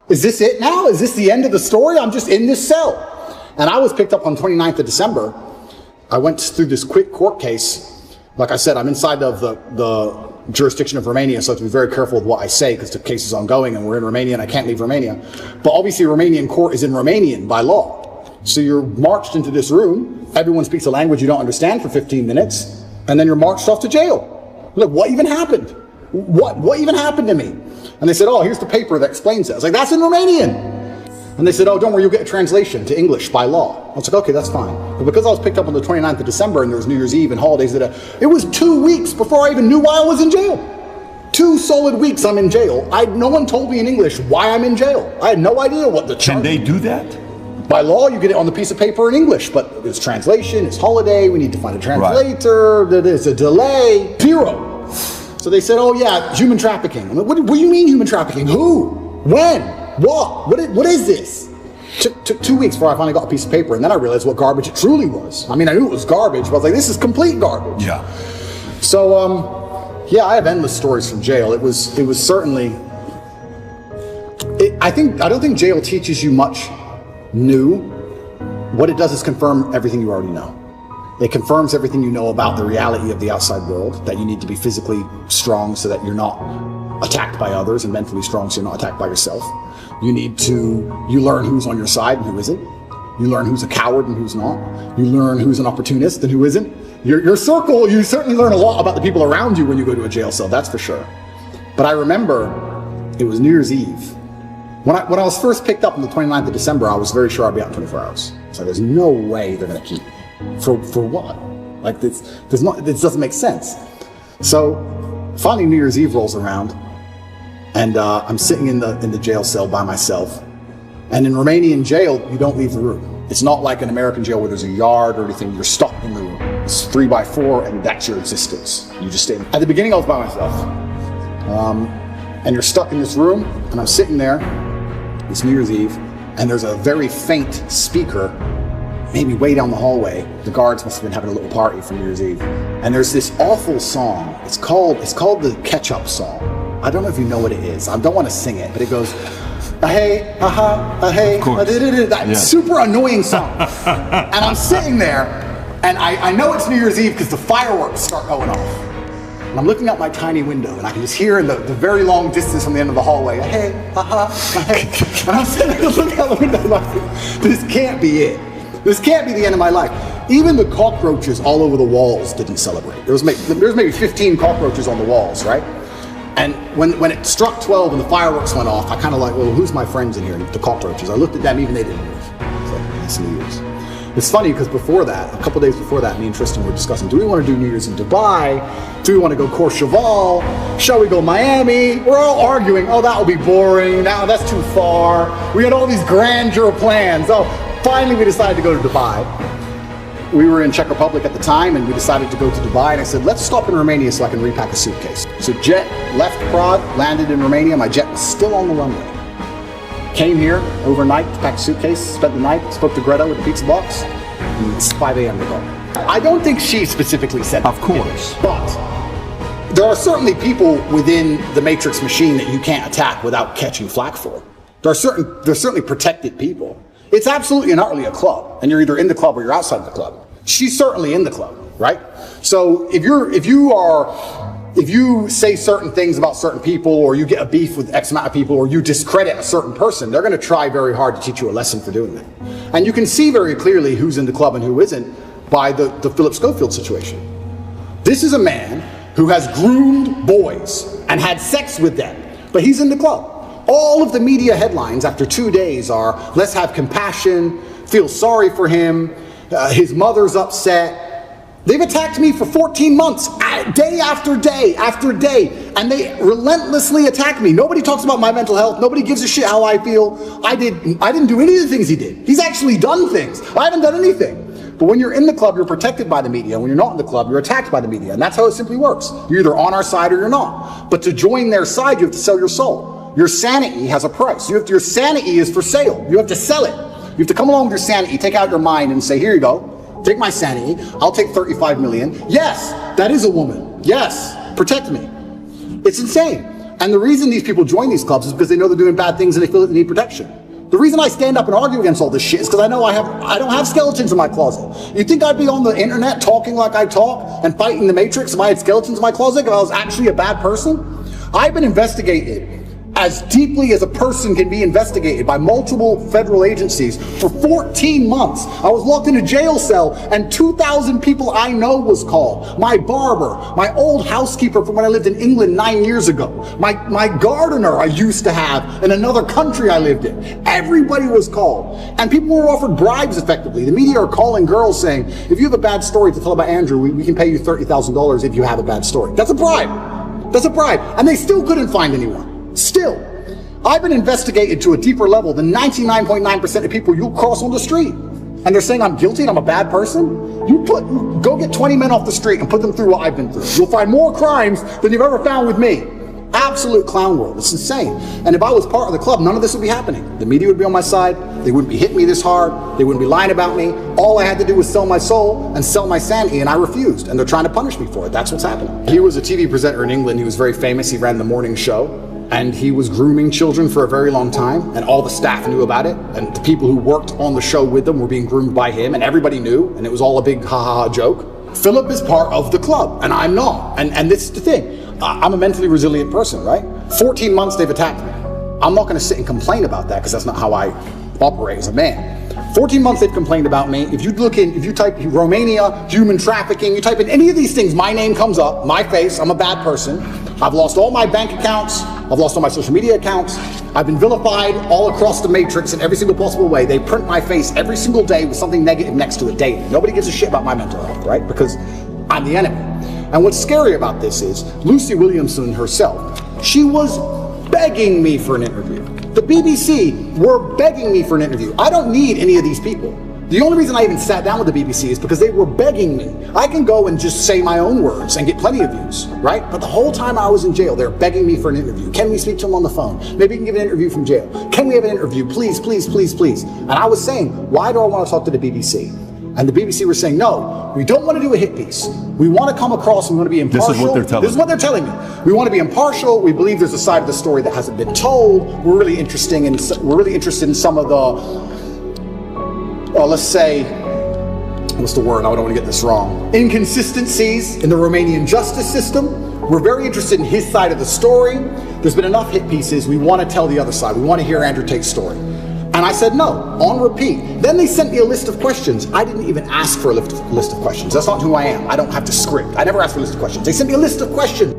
Is this it now? Is this the end of the story? I'm just in this cell. And I was picked up on 29th of December. I went through this quick court case. Like I said, I'm inside of the jurisdiction of Romania, so I have to be very careful with what I say because the case is ongoing and we're in Romania and I can't leave Romania. But obviously Romanian court is in Romanian by law. So you're marched into this room, everyone speaks a language you don't understand for 15 minutes, and then you're marched off to jail. Look, what even happened? What even happened to me? And they said, oh, here's the paper that explains it. I was like, that's in Romanian. And they said, oh, don't worry, you'll get a translation to English by law. I was like, okay, that's fine. But because I was picked up on the 29th of December and there was New Year's Eve and holidays, it was 2 weeks before I even knew why I was in jail. 2 solid weeks I'm in jail. No one told me in English why I'm in jail. I had no idea what the charge. Can they do that? By law, you get it on the piece of paper in English, but it's translation, it's holiday, we need to find a translator, right. There's a delay, 0. So they said, oh yeah, human trafficking. I'm like, what do you mean human trafficking? Who? When? What is this? Took 2 weeks before I finally got a piece of paper, and then I realized what garbage it truly was. I mean, I knew it was garbage, but I was like, this is complete garbage. Yeah. So, yeah, I have endless stories from jail. It was certainly, I don't think jail teaches you much new. What it does is confirm everything you already know. It confirms everything you know about the reality of the outside world, that you need to be physically strong so that you're not attacked by others, and mentally strong so you're not attacked by yourself. You learn who's on your side and who isn't. You learn who's a coward and who's not. You learn who's an opportunist and who isn't. Your circle, you certainly learn a lot about the people around you when you go to a jail cell, that's for sure. But I remember it was New Year's Eve. When I was first picked up on the 29th of December, I was very sure I'd be out in 24 hours. So there's no way they're gonna keep me. For what? Like this doesn't make sense. So finally New Year's Eve rolls around, and I'm sitting in the jail cell by myself. And in Romanian jail, you don't leave the room. It's not like an American jail where there's a yard or anything. You're stuck in the room. It's 3x4, and that's your existence. You just stay. At the beginning, I was by myself. And you're stuck in this room, and I'm sitting there. It's New Year's Eve, and there's a very faint speaker, maybe way down the hallway. The guards must have been having a little party for New Year's Eve. And there's this awful song. It's called the Ketchup Song. I don't know if you know what it is. I don't want to sing it, but it goes, hey, hey, that super annoying song. And I'm sitting there, and I know it's New Year's Eve because the fireworks start going off. And I'm looking out my tiny window, and I can just hear in the very long distance from the end of the hallway, hey, hey. And I'm sitting there looking out the window like, this can't be it. This can't be the end of my life. Even the cockroaches all over the walls didn't celebrate. There was maybe 15 cockroaches on the walls, right? And when it struck 12 and the fireworks went off, I kind of like, well, who's my friends in here? The cockroaches. I looked at them, even they didn't move. So it's New Year's. It's funny because before that, a couple days before that, me and Tristan were discussing, do we want to do New Year's in Dubai? Do we want to go Courchevel? Shall we go Miami? We're all arguing, oh, that will be boring. Now that's too far. We had all these grandeur plans. Oh, finally we decided to go to Dubai. We were in Czech Republic at the time, and we decided to go to Dubai, and I said, let's stop in Romania so I can repack a suitcase. So jet left Prague, landed in Romania. My jet was still on the runway. Came here overnight to pack a suitcase, spent the night, spoke to Greta with the pizza box, and it's 5 a.m. to go. I don't think she specifically said that. Of course. But there are certainly people within the Matrix machine that you can't attack without catching flack for. There's certainly protected people. It's absolutely and utterly a club, and you're either in the club or you're outside the club. She's certainly in the club, right? So if you say certain things about certain people, or you get a beef with X amount of people, or you discredit a certain person, they're going to try very hard to teach you a lesson for doing that. And you can see very clearly who's in the club and who isn't by the Philip Schofield situation. This is a man who has groomed boys and had sex with them, but he's in the club. All of the media headlines after 2 days are, let's have compassion, feel sorry for him, his mother's upset. They've attacked me for 14 months, day after day after day, and they relentlessly attack me. Nobody talks about my mental health. Nobody gives a shit how I feel. I didn't do any of the things he did. He's actually done things. I haven't done anything. But when you're in the club, you're protected by the media. When you're not in the club, you're attacked by the media. And that's how it simply works. You're either on our side or you're not. But to join their side, you have to sell your soul. Your sanity has a price. Your sanity is for sale. You have to sell it. You have to come along with your sanity, take out your mind and say, here you go. Take my sanity. I'll take 35 million. Yes, that is a woman. Yes, protect me. It's insane. And the reason these people join these clubs is because they know they're doing bad things and they feel that they need protection. The reason I stand up and argue against all this shit is because I know I don't have skeletons in my closet. You think I'd be on the internet talking like I talk and fighting the Matrix if I had skeletons in my closet, if I was actually a bad person? I've been investigated as deeply as a person can be investigated by multiple federal agencies for 14 months. I was locked in a jail cell and 2,000 people I know was called. My barber, my old housekeeper from when I lived in England 9 years ago, my gardener I used to have in another country I lived in. Everybody was called. And people were offered bribes effectively. The media are calling girls saying, if you have a bad story to tell about Andrew, we can pay you $30,000 if you have a bad story. That's a bribe. That's a bribe. And they still couldn't find anyone. Still, I've been investigated to a deeper level than 99.9% of people you'll cross on the street. And they're saying I'm guilty and I'm a bad person? Go get 20 men off the street and put them through what I've been through. You'll find more crimes than you've ever found with me. Absolute clown world. It's insane. And if I was part of the club, none of this would be happening. The media would be on my side. They wouldn't be hitting me this hard. They wouldn't be lying about me. All I had to do was sell my soul and sell my sanity, and I refused. And they're trying to punish me for it. That's what's happening. He was a TV presenter in England. He was very famous. He ran the morning show. And he was grooming children for a very long time, and all the staff knew about it, and the people who worked on the show with them were being groomed by him, and everybody knew, and it was all a big ha-ha-ha joke. Philip is part of the club, and I'm not. And this is the thing. I'm a mentally resilient person, right? 14 months they've attacked me. I'm not going to sit and complain about that, because that's not how I operate as a man. 14 months they've complained about me. If you type Romania, human trafficking, you type in any of these things, my name comes up, my face, I'm a bad person. I've lost all my bank accounts. I've lost all my social media accounts. I've been vilified all across the matrix in every single possible way. They print my face every single day with something negative next to it daily. Nobody gives a shit about my mental health, right? Because I'm the enemy. And what's scary about this is Lucy Williamson herself, she was begging me for an interview. The BBC were begging me for an interview. I don't need any of these people. The only reason I even sat down with the BBC is because they were begging me. I can go and just say my own words and get plenty of views, right? But the whole time I was in jail, they're begging me for an interview. Can we speak to him on the phone? Maybe we can give an interview from jail. Can we have an interview? Please, please, please, please. And I was saying, why do I want to talk to the BBC? And the BBC were saying, no, we don't want to do a hit piece. We want to come across and we want to be impartial. This is what they're telling me. This is what they're telling me. We want to be impartial. We believe there's a side of the story that hasn't been told. We're really interested in some of the, let's say, what's the word? I don't want to get this wrong. Inconsistencies in the Romanian justice system. We're very interested in his side of the story. There's been enough hit pieces. We want to tell the other side. We want to hear Andrew Tate's story. And I said no, on repeat. Then they sent me a list of questions. I didn't even ask for a list of questions. That's not who I am. I don't have to script. I never ask for a list of questions. They sent me a list of questions.